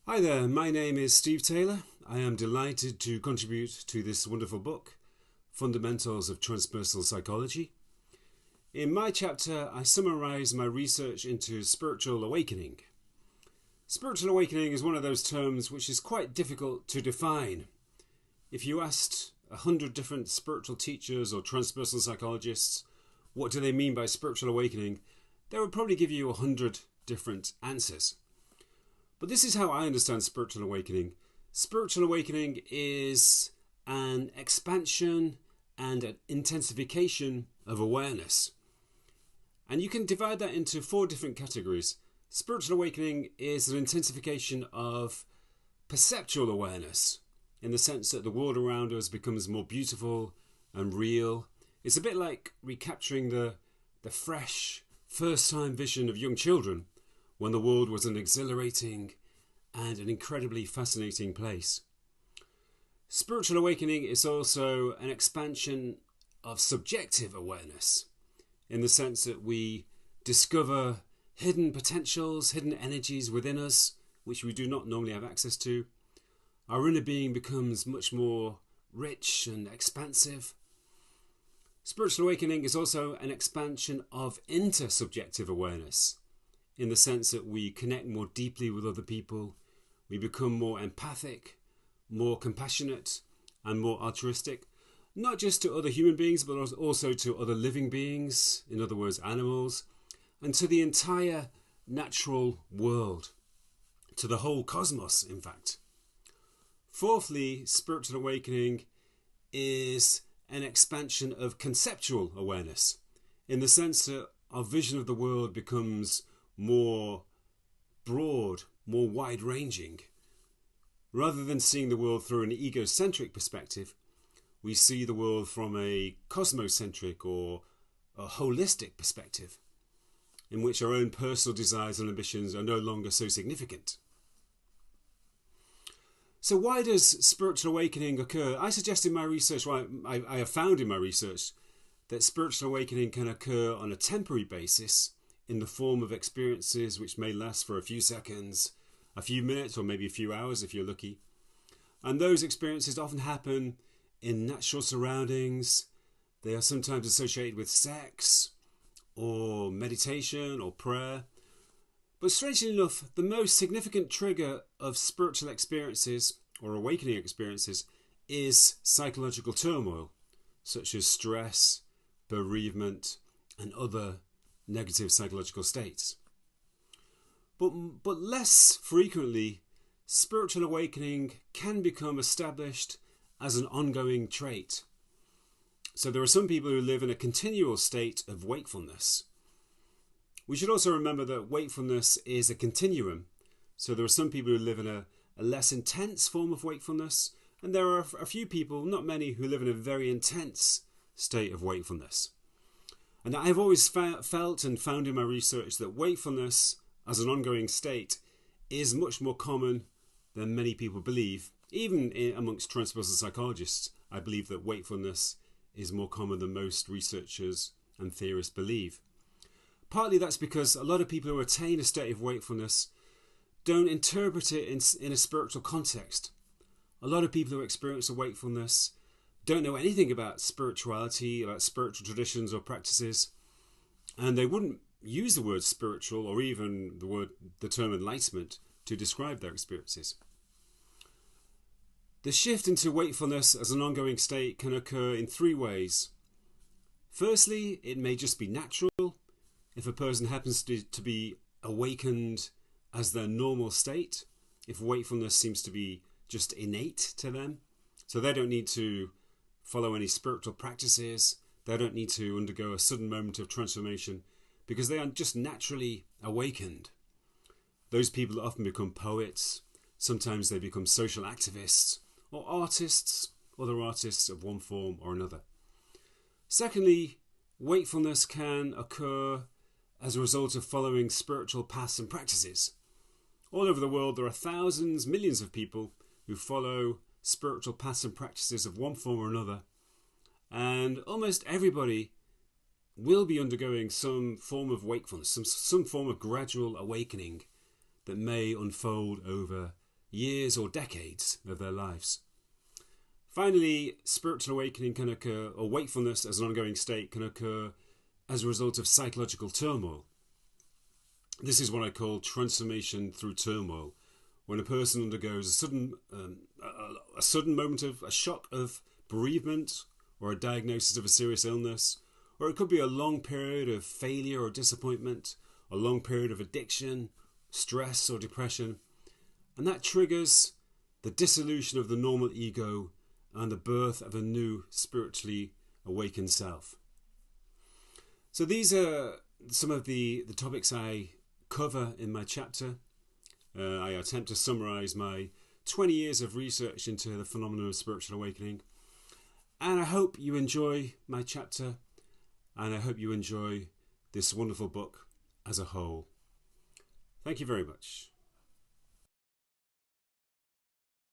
Hi there, my name is Steve Taylor. I am delighted to contribute to this wonderful book, Fundamentals of Transpersonal Psychology. In my chapter, I summarise my research into spiritual awakening. Spiritual awakening is one of those terms which is quite difficult to define. If you asked 100 different spiritual teachers or transpersonal psychologists, what do they mean by spiritual awakening, they would probably give you 100 different answers. But this is how I understand spiritual awakening. Spiritual awakening is an expansion and an intensification of awareness. And you can divide that into 4 different categories. Spiritual awakening is an intensification of perceptual awareness, in the sense that the world around us becomes more beautiful and real. It's a bit like recapturing the fresh, first-time vision of young children, when the world was an exhilarating and an incredibly fascinating place. Spiritual awakening is also an expansion of subjective awareness, in the sense that we discover hidden potentials, hidden energies within us, which we do not normally have access to. Our inner being becomes much more rich and expansive. Spiritual awakening is also an expansion of intersubjective awareness, in the sense that we connect more deeply with other people, we become more empathic, more compassionate, and more altruistic, not just to other human beings, but also to other living beings, in other words, animals, and to the entire natural world, to the whole cosmos, in fact. Fourthly, spiritual awakening is an expansion of conceptual awareness, in the sense that our vision of the world becomes more broad, more wide-ranging. Rather than seeing the world through an egocentric perspective, we see the world from a cosmocentric or a holistic perspective, in which our own personal desires and ambitions are no longer so significant. So why does spiritual awakening occur? I suggest in my research, I have found in my research, that spiritual awakening can occur on a temporary basis, in the form of experiences which may last for a few seconds, a few minutes, or maybe a few hours if you're lucky. And those experiences often happen in natural surroundings. They are sometimes associated with sex, or meditation, or prayer. But strangely enough, the most significant trigger of spiritual experiences, or awakening experiences, is psychological turmoil, such as stress, bereavement, and other negative psychological states. But less frequently, spiritual awakening can become established as an ongoing trait. So there are some people who live in a continual state of wakefulness. We should also remember that wakefulness is a continuum. So there are some people who live in a less intense form of wakefulness, and there are a few people, not many, who live in a very intense state of wakefulness. And I've always felt and found in my research that wakefulness as an ongoing state is much more common than many people believe. Even amongst transpersonal psychologists, I believe that wakefulness is more common than most researchers and theorists believe. Partly that's because a lot of people who attain a state of wakefulness don't interpret it in a spiritual context. A lot of people who experience a wakefulness don't know anything about spirituality, about spiritual traditions or practices, and they wouldn't use the word spiritual or even the term enlightenment to describe their experiences. The shift into wakefulness as an ongoing state can occur in 3 ways. Firstly, it may just be natural. If a person happens to be awakened as their normal state, if wakefulness seems to be just innate to them, so they don't need to follow any spiritual practices, they don't need to undergo a sudden moment of transformation, because they are just naturally awakened. Those people often become poets, sometimes they become social activists, or artists, other artists of one form or another. Secondly, wakefulness can occur as a result of following spiritual paths and practices. All over the world there are thousands, millions of people who follow spiritual paths and practices of one form or another, and almost everybody will be undergoing some form of wakefulness, some form of gradual awakening that may unfold over years or decades of their lives. Finally, spiritual awakening can occur, or wakefulness as an ongoing state can occur as a result of psychological turmoil. This is what I call transformation through turmoil, when a person undergoes a sudden moment of a shock of bereavement or a diagnosis of a serious illness, or it could be a long period of failure or disappointment, a long period of addiction, stress or depression, and that triggers the dissolution of the normal ego and the birth of a new spiritually awakened self. So these are some of the topics I cover in my chapter. I attempt to summarize my 20 years of research into the phenomenon of spiritual awakening. And I hope you enjoy my chapter, and I hope you enjoy this wonderful book as a whole. Thank you very much.